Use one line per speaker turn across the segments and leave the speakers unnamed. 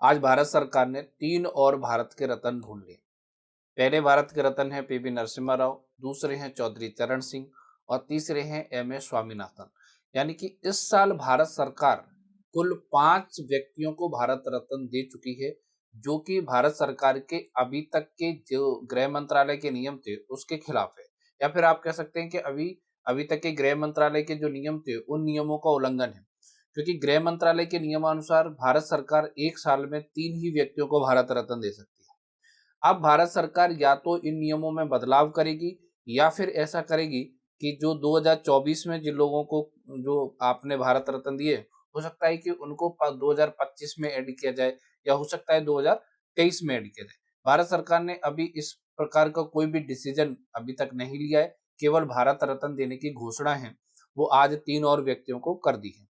आज भारत सरकार ने 3 और भारत के रत्न ढूंढ लिए। पहले भारत के रत्न हैं पीवी नरसिम्हा राव, दूसरे हैं चौधरी चरण सिंह और तीसरे हैं एम.ए. स्वामीनाथन। यानी कि इस साल भारत सरकार कुल 5 व्यक्तियों को भारत रत्न दे चुकी है, जो कि भारत सरकार के अभी तक के जो गृह मंत्रालय के नियम थे उसके खिलाफ है। या फिर आप कह सकते हैं कि अभी अभी तक के गृह मंत्रालय के जो नियम थे उन नियमों का उल्लंघन है। क्योंकि गृह मंत्रालय के नियमानुसार भारत सरकार एक साल में 3 ही व्यक्तियों को भारत रत्न दे सकती है। अब भारत सरकार या तो इन नियमों में बदलाव करेगी या फिर ऐसा करेगी कि जो 2024 में जिन लोगों को जो आपने भारत रत्न दिए, हो सकता है कि उनको 2025 में ऐड किया जाए या हो सकता है 2023 में ऐड किया जाए। भारत सरकार ने अभी इस प्रकार का कोई भी डिसीजन अभी तक नहीं लिया है, केवल भारत रत्न देने की घोषणा है वो आज 3 और व्यक्तियों को कर दी है।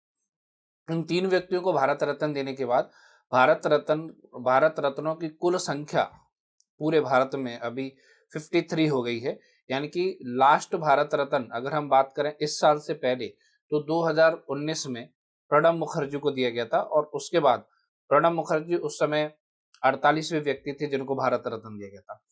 इन 3 व्यक्तियों को भारत रत्न देने के बाद भारत रत्नों की कुल संख्या पूरे भारत में अभी 53 हो गई है। यानी कि लास्ट भारत रत्न अगर हम बात करें इस साल से पहले तो 2019 में प्रणब मुखर्जी को दिया गया था और उसके बाद प्रणब मुखर्जी उस समय 48वें व्यक्ति थे जिनको भारत रत्न दिया गया था।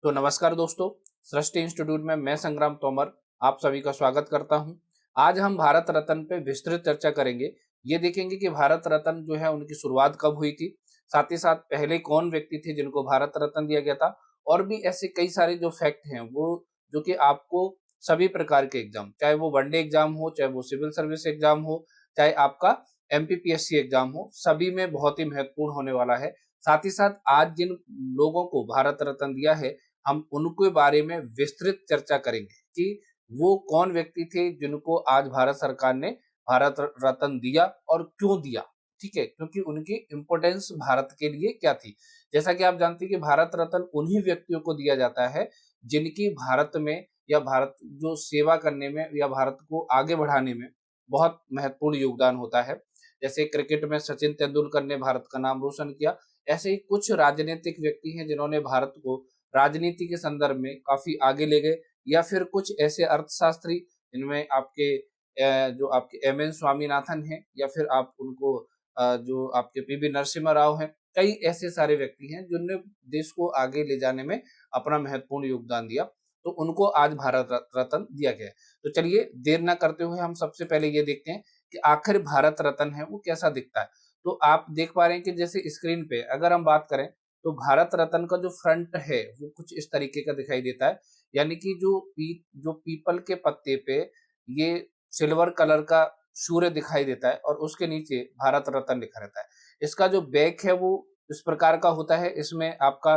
तो नमस्कार दोस्तों, सृष्टि इंस्टीट्यूट में मैं संग्राम तोमर आप सभी का स्वागत करता हूं। आज हम भारत रत्न पे विस्तृत चर्चा करेंगे। ये देखेंगे कि भारत रत्न जो है उनकी शुरुआत कब हुई थी, साथ ही साथ पहले कौन व्यक्ति थे जिनको भारत रत्न दिया गया था, और भी ऐसे कई सारे जो फैक्ट हैं वो जो कि आपको सभी प्रकार के एग्जाम, चाहे वो वनडे एग्जाम हो, चाहे वो सिविल सर्विस एग्जाम हो, चाहे आपका एमपीपीएससी एग्जाम हो, सभी में बहुत ही महत्वपूर्ण होने वाला है। साथ ही साथ आज जिन लोगों को भारत रत्न दिया है, हम उनके बारे में विस्तृत चर्चा करेंगे कि वो कौन व्यक्ति थे जिनको आज भारत सरकार ने भारत रत्न दिया और क्यों दिया। ठीक है, क्योंकि उनकी इंपॉर्टेंस भारत के लिए क्या थी। जैसा कि आप जानते हैं कि भारत रत्न उन्हीं व्यक्तियों को दिया जाता है जिनकी भारत में या भारत जो सेवा करने में या भारत को आगे बढ़ाने में बहुत महत्वपूर्ण योगदान होता है। जैसे क्रिकेट में सचिन तेंदुलकर ने भारत का नाम रोशन किया, ऐसे ही कुछ राजनीतिक व्यक्ति हैं जिन्होंने भारत को राजनीति के संदर्भ में काफी आगे ले गए, या फिर कुछ ऐसे अर्थशास्त्री जिनमें आपके जो आपके एम.एन. स्वामीनाथन हैं, या फिर आप उनको जो आपके पीवी नरसिम्हा राव हैं, कई ऐसे सारे व्यक्ति हैं जिन्होंने देश को आगे ले जाने में अपना महत्वपूर्ण योगदान दिया, तो उनको आज भारत रत्न दिया गया है। तो चलिए देर ना करते हुए हम सबसे पहले ये देखते हैं कि आखिर भारत रत्न है वो कैसा दिखता है। तो आप देख पा रहे हैं कि जैसे स्क्रीन पे अगर हम बात करें तो भारत रत्न का जो फ्रंट है वो कुछ इस तरीके का दिखाई देता है। यानी कि जो पीपल के पत्ते पे ये सिल्वर कलर का सूर्य दिखाई देता है और उसके नीचे भारत रत्न लिखा रहता है। इसका जो बैक है वो इस प्रकार का होता है, इसमें आपका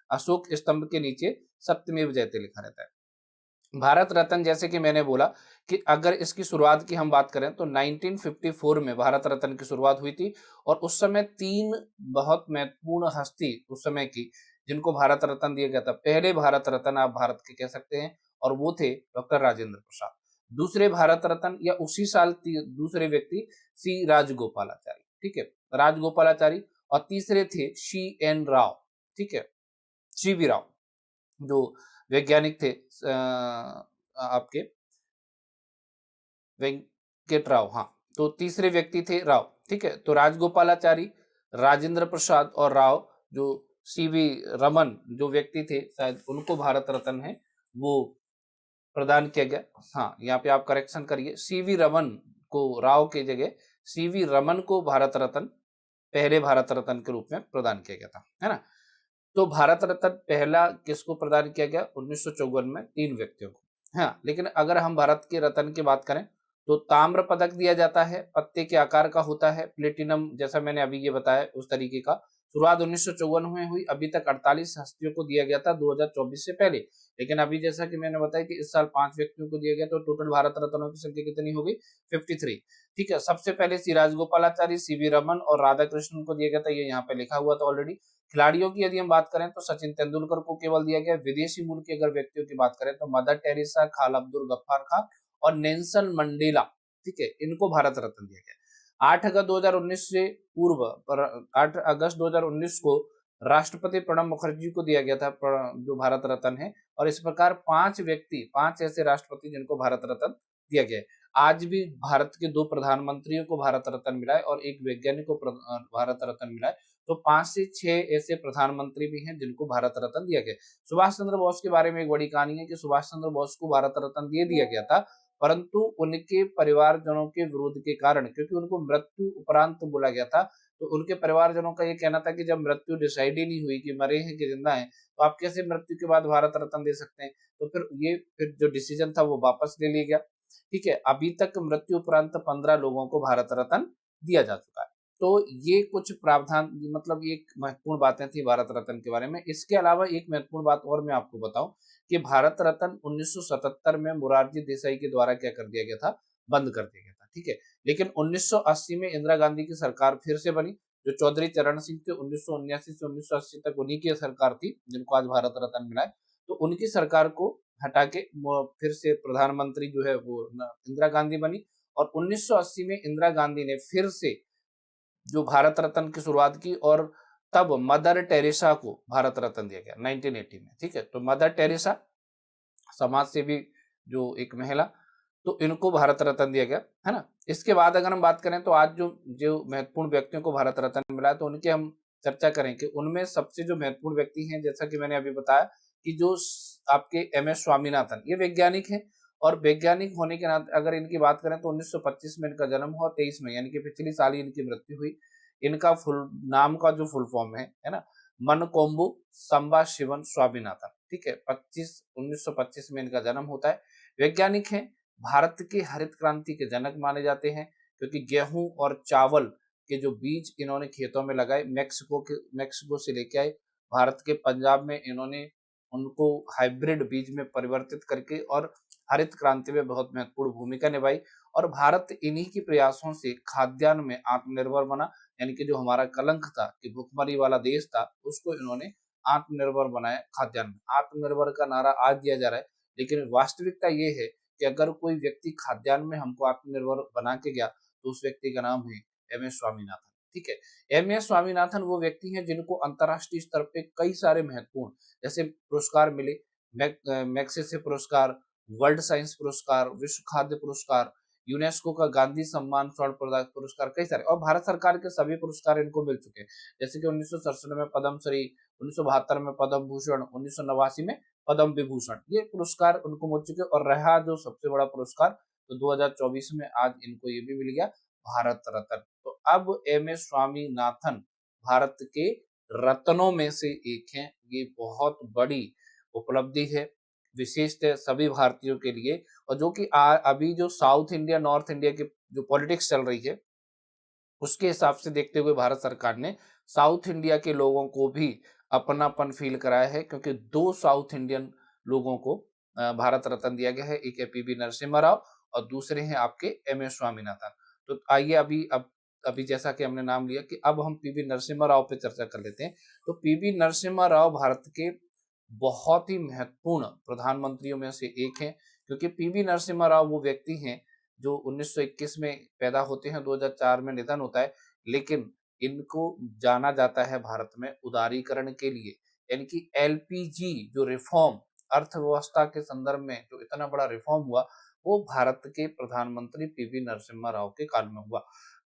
अशोक स्तंभ के नीचे सत्यमेव जयते लिखा रहता है। भारत रत्न जैसे कि मैंने बोला कि अगर इसकी शुरुआत की हम बात करें तो 1954 में भारत रत्न की शुरुआत हुई थी, और उस समय 3 बहुत महत्वपूर्ण हस्ती उस समय की जिनको भारत रत्न दिया गया था। पहले भारत रत्न आप भारत के कह सकते हैं और वो थे डॉक्टर राजेंद्र प्रसाद। दूसरे भारत रत्न या उसी साल दूसरे व्यक्ति सी राजगोपालाचारी, ठीक है, राजगोपालाचारी। और तीसरे थे सी एन राव, ठीक है, सीवी राव, जो वैज्ञानिक थे आपके वेंकट राव। हाँ, तो तीसरे व्यक्ति थे राव, ठीक है। तो राजगोपालाचारी, राजेंद्र प्रसाद और राव, जो सीवी रमन जो व्यक्ति थे शायद उनको भारत रत्न है वो प्रदान किया गया। हाँ, यहाँ पे आप करेक्शन करिए, सीवी रमन को राव के जगह सीवी रमन को भारत रत्न पहले भारत रत्न के रूप में प्रदान किया गया था, है ना। तो भारत रत्न पहला किसको प्रदान किया गया 1954 में 3 व्यक्तियों को। हाँ, लेकिन अगर हम भारत के रत्न की बात करें तो ताम्र पदक दिया जाता है, पत्ते के आकार का होता है, प्लेटिनम जैसा मैंने अभी ये बताया उस तरीके का। शुरुआत 1954 में हुई, अभी तक 48 हस्तियों को दिया गया था 2024 से पहले। लेकिन अभी जैसा कि मैंने बताया कि इस साल 5 व्यक्तियों को दिया गया, तो टोटल भारत रत्नों की संख्या कितनी हो गई 53। ठीक है, सबसे पहले सी राजगोपालाचारी, सीवी रमन और राधा कृष्णन को दिया गया था, ये यहाँ पे लिखा हुआ था ऑलरेडी। खिलाड़ियों की यदि हम बात करें तो सचिन तेंदुलकर को केवल दिया गया। विदेशी मूल के अगर व्यक्तियों की बात करें तो मदर टेरेसा, खान अब्दुल गफ्फार खान और नेल्सन मंडेला, ठीक है, इनको भारत रत्न दिया गया। 8 अगस्त 2019 से पूर्व 8 अगस्त 2019 को राष्ट्रपति प्रणब मुखर्जी को दिया गया था जो भारत रत्न है। और इस प्रकार 5 व्यक्ति, 5 ऐसे राष्ट्रपति जिनको भारत रत्न दिया गया है। आज भी भारत के 2 प्रधानमंत्रियों को भारत रत्न मिला है और एक वैज्ञानिक को भारत रत्न मिला है। तो 5 से 6 ऐसे प्रधानमंत्री भी हैं जिनको भारत रत्न दिया गया। सुभाष चंद्र बोस के बारे में एक बड़ी कहानी है कि सुभाष चंद्र बोस को भारत रत्न दे दिया गया था, परंतु उनके परिवारजनों के विरोध के कारण, क्योंकि उनको मृत्यु उपरांत बोला गया था, तो उनके परिवारजनों का ये कहना था कि जब मृत्यु डिसाइड ही नहीं हुई कि मरे हैं कि जिंदा हैं, तो आप कैसे मृत्यु के बाद भारत रत्न दे सकते हैं। तो फिर जो डिसीजन था वो वापस ले लिया गया। ठीक है, अभी तक मृत्यु उपरांत 15 लोगों को भारत रत्न दिया जा चुका है। तो ये कुछ प्रावधान, मतलब ये एक महत्वपूर्ण बातें थी भारत रत्न के बारे में। इसके अलावा एक महत्वपूर्ण बात और मैं आपको बताऊं कि भारत रत्न 1977 में मोरारजी देसाई के द्वारा क्या कर दिया गया था, बंद कर दिया गया था। ठीक है, लेकिन 1980 में इंदिरा गांधी की सरकार फिर से बनी, जो चौधरी चरण सिंह थे, 1979 से 1980 तक उन्हीं की सरकार थी जिनको आज भारत रत्न मिला है। तो उनकी सरकार को हटा के फिर से प्रधानमंत्री जो है वो इंदिरा गांधी बनी, और 1980 में इंदिरा गांधी ने फिर से जो भारत रत्न की शुरुआत की, और तब मदर टेरेसा को भारत रत्न दिया गया 1980 में। ठीक है, तो मदर टेरेसा समाज सेवी जो एक महिला, तो इनको भारत रत्न दिया गया, है ना। इसके बाद अगर हम बात करें तो आज जो जो महत्वपूर्ण व्यक्तियों को भारत रत्न मिला है, तो उनके हम चर्चा करें कि उनमें सबसे जो महत्वपूर्ण व्यक्ति हैं, जैसा कि मैंने अभी बताया कि जो आपके एम एस स्वामीनाथन, ये वैज्ञानिक हैं, और वैज्ञानिक होने के नाते अगर इनकी बात करें तो 1925 में इनका जन्म हुआ, 23 में यानी कि पिछली साल ही इनकी मृत्यु हुई। इनका फुल नाम का जो फुल फॉर्म है ना, मनकोम्बु संबा शिवन स्वामीनाथन। ठीक है, 1925 में इनका जन्म होता है। वैज्ञानिक हैं, भारत के हरित क्रांति के जनक माने जाते हैं, क्योंकि गेहूं और चावल के जो बीज इन्होंने खेतों में लगाए, मैक्सिको से लेके आए, भारत के पंजाब में इन्होंने उनको हाइब्रिड बीज में परिवर्तित करके और हरित क्रांति में बहुत महत्वपूर्ण भूमिका निभाई। और भारत इन्हीं के प्रयासों से खाद्यान्न में आत्मनिर्भर बना, यानी कि जो हमारा कलंक था कि भुखमरी वाला देश था, उसको इन्होंने आत्मनिर्भर बनाया खाद्यान्न में। आत्मनिर्भर का नारा आज दिया जा रहा है, लेकिन वास्तविकता ये है कि अगर कोई व्यक्ति खाद्यान्न में हमको आत्मनिर्भर बना के गया, तो उस व्यक्ति का नाम है एम एस स्वामीनाथन। ठीक है, एम एस स्वामीनाथन वो व्यक्ति हैं जिनको अंतर्राष्ट्रीय स्तर पे कई सारे महत्वपूर्ण जैसे पुरस्कार मिले, मैग्सेसे पुरस्कार, वर्ल्ड साइंस पुरस्कार, विश्व खाद्य पुरस्कार, यूनेस्को का गांधी सम्मान स्वर्ण पुरस्कार, कई सारे, और भारत सरकार के सभी पुरस्कार इनको मिल चुके हैं। जैसे कि 1967 में पद्मश्री, 1972 में पद्म भूषण, 1989 में पद्म विभूषण, ये पुरस्कार उनको मिल चुके। और रहा जो सबसे बड़ा पुरस्कार, तो 2024 में आज इनको ये भी मिल गया, भारत रत्न। तो अब एम एस स्वामीनाथन भारत के रत्नों में से एक हैं। ये बहुत बड़ी उपलब्धि है, विशेषतः सभी भारतीयों के लिए। और जो कि अभी जो साउथ इंडिया नॉर्थ इंडिया की जो पॉलिटिक्स चल रही है, उसके हिसाब से देखते हुए भारत सरकार ने साउथ इंडिया के लोगों को भी अपनापन फील कराया है, क्योंकि 2 साउथ इंडियन लोगों को भारत रत्न दिया गया है। एक है पीवी नरसिम्हा राव और दूसरे हैं आपके एम एस स्वामीनाथन। तो आइए अभी जैसा कि हमने नाम लिया कि अब हम पीवी नरसिम्हा राव पे चर्चा कर लेते हैं। तो पीवी नरसिम्हा राव भारत के बहुत ही महत्वपूर्ण प्रधानमंत्रियों में से एक हैं, क्योंकि पीवी नरसिम्हा राव वो व्यक्ति हैं जो 1921 में पैदा होते हैं, 2004 में निधन होता है, लेकिन इनको जाना जाता है भारत में उदारीकरण के लिए, यानी कि एलपीजी जो रिफॉर्म, अर्थव्यवस्था के संदर्भ में जो इतना बड़ा रिफॉर्म हुआ, वो भारत के प्रधानमंत्री पीवी नरसिम्हा राव के काल में हुआ।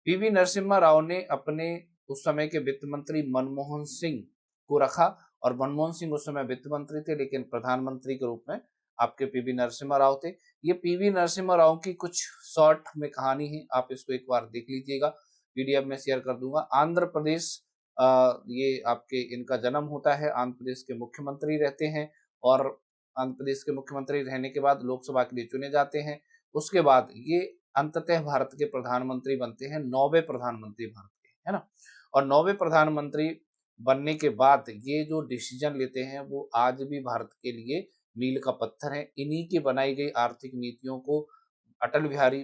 पीवी नरसिम्हा राव ने अपने उस समय के वित्त मंत्री मनमोहन सिंह को रखा, और मनमोहन सिंह उस समय वित्त मंत्री थे, लेकिन प्रधानमंत्री के रूप में आपके पीवी नरसिम्हा राव थे। ये पीवी नरसिम्हा राव की कुछ शॉर्ट में कहानी है, आप इसको एक बार देख लीजिएगा, पीडीएफ में शेयर कर दूंगा। आंध्र प्रदेश, ये आपके इनका जन्म होता है, आंध्र प्रदेश के मुख्यमंत्री रहते हैं, और आंध्र प्रदेश के मुख्यमंत्री रहने के बाद लोकसभा के लिए चुने जाते हैं। उसके बाद ये अंततः भारत के प्रधानमंत्री बनते हैं, 9वें प्रधानमंत्री भारत के, है ना। और 9वें प्रधानमंत्री बनने के बाद ये जो डिसीजन लेते हैं वो आज भी भारत के लिए मील का पत्थर है। इन्हीं की बनाई गई आर्थिक नीतियों को अटल बिहारी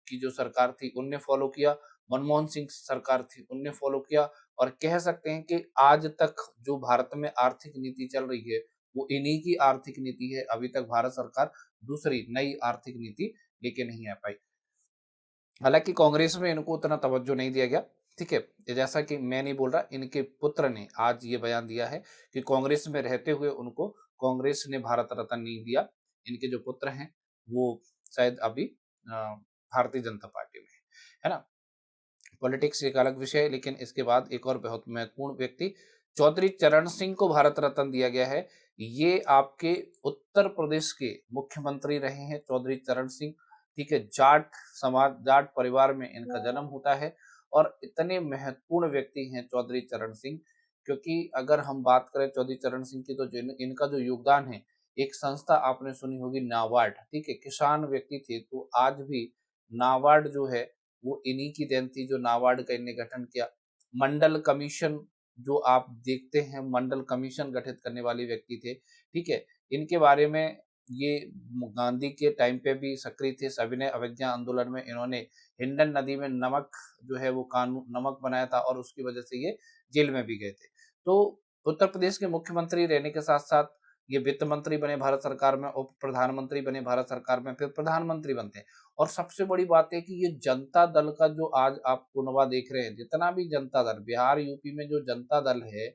की जो सरकार थी उनने फॉलो किया, मनमोहन सिंह सरकार थी उनने फॉलो किया, और कह सकते हैं कि आज तक जो भारत में आर्थिक नीति चल रही है वो इन्हीं की आर्थिक नीति है। अभी तक भारत सरकार दूसरी नई आर्थिक नीति लेके नहीं आ पाई। हालांकि कांग्रेस में इनको उतना तवज्जो नहीं दिया गया। ठीक है, जैसा कि मैं नहीं बोल रहा, इनके पुत्र ने आज ये बयान दिया है कि कांग्रेस में रहते हुए उनको कांग्रेस ने भारत रत्न नहीं दिया। इनके जो पुत्र हैं वो शायद अभी भारतीय जनता पार्टी में, है ना? पॉलिटिक्स एक अलग विषय है, लेकिन इसके बाद एक और बहुत महत्वपूर्ण व्यक्ति चौधरी चरण सिंह को भारत रत्न दिया गया है। ये आपके उत्तर प्रदेश के मुख्यमंत्री रहे हैं चौधरी चरण सिंह, ठीक है? जाट समाज, जाट परिवार में इनका जन्म होता है और इतने महत्वपूर्ण व्यक्ति हैं चौधरी चरण सिंह, क्योंकि अगर हम बात करें चौधरी चरण सिंह की, तो इनका जो योगदान है, एक संस्था आपने सुनी होगी नाबार्ड, ठीक है? किसान व्यक्ति थे, तो आज भी नाबार्ड जो है वो इन्हीं की देन थी, जो नाबार्ड का इनने गठन किया। मंडल कमीशन जो आप देखते हैं, मंडल कमीशन गठित करने वाले व्यक्ति थे, ठीक है? इनके बारे में ये गांधी के टाइम पे भी सक्रिय थे। सविनय अवज्ञा आंदोलन में इन्होंने हिंडन नदी में नमक जो है वो कानून नमक बनाया था और उसकी वजह से ये जेल में भी गए थे। तो उत्तर प्रदेश के मुख्यमंत्री रहने के साथ-साथ ये वित्त मंत्री बने भारत सरकार में, उप प्रधानमंत्री बने भारत सरकार में, फिर प्रधानमंत्री बनते हैं। और सबसे बड़ी बात है कि ये जनता दल का जो आज आप टुनवा देख रहे हैं, जितना भी जनता दल, बिहार, यूपी में जो जनता दल है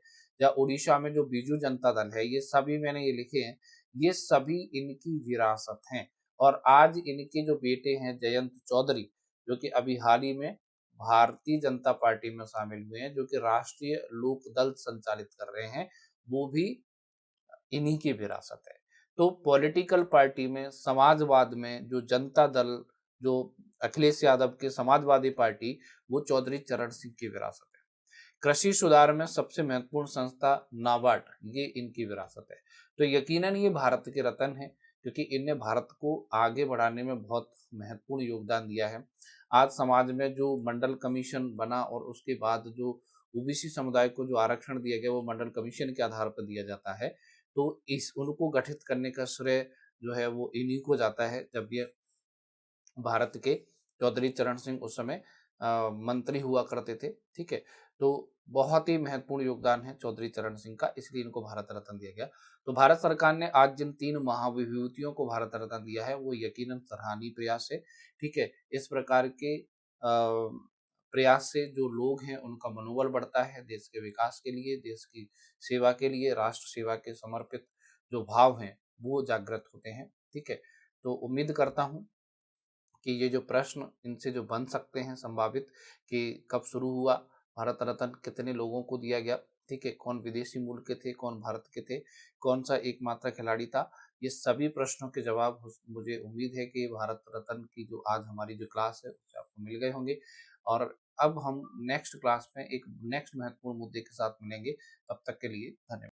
या उड़ीसा में जो बीजू जनता दल है, ये सभी मैंने ये लिखे हैं, ये सभी इनकी विरासत हैं। और आज इनके जो बेटे हैं जयंत चौधरी, जो कि अभी हाल ही में भारतीय जनता पार्टी में शामिल हुए हैं, जो कि राष्ट्रीय लोक दल संचालित कर रहे हैं, वो भी इन्हीं की विरासत है। तो पॉलिटिकल पार्टी में, समाजवाद में जो जनता दल, जो अखिलेश यादव की समाजवादी पार्टी, वो चौधरी चरण सिंह की विरासत है। कृषि सुधार में सबसे महत्वपूर्ण संस्था नाबार्ड, ये इनकी विरासत है। तो यकीनन ये भारत के रत्न हैं, क्योंकि इनने भारत को आगे बढ़ाने में बहुत महत्वपूर्ण योगदान दिया है। आज समाज में जो मंडल कमीशन बना और उसके बाद जो ओबीसी समुदाय को जो आरक्षण दिया गया, वो मंडल कमीशन के आधार पर दिया जाता है। तो इस उनको गठित करने का श्रेय जो है वो इन्हीं को जाता है, जब ये भारत के चौधरी चरण सिंह उस समय मंत्री हुआ करते थे, ठीक है? तो बहुत ही महत्वपूर्ण योगदान है चौधरी चरण सिंह का, इसलिए इनको भारत रत्न दिया गया। तो भारत सरकार ने आज जिन 3 महाविभूतियों को भारत रत्न दिया है, वो यकीनन सराहनीय प्रयास है, ठीक है? इस प्रकार के प्रयास से जो लोग हैं, उनका मनोबल बढ़ता है देश के विकास के लिए, देश की सेवा के लिए, राष्ट्र सेवा के समर्पित जो भाव हैं, वो जागृत होते हैं, ठीक है? तो उम्मीद करता हूँ कि ये जो प्रश्न इनसे जो बन सकते हैं संभावित, कि कब शुरू हुआ, भारत रत्न कितने लोगों को दिया गया, ठीक है? कौन विदेशी मूल के थे, कौन भारत के थे, कौन-सा एकमात्र खिलाड़ी था? ये सभी प्रश्नों के जवाब मुझे उम्मीद है कि भारत रत्न की जो आज हमारी जो क्लास है, उससे आपको मिल गए होंगे। और अब हम नेक्स्ट क्लास में एक नेक्स्ट महत्वपूर्ण मुद्दे के साथ मिलेंगे। तब तक के लिए धन्यवाद।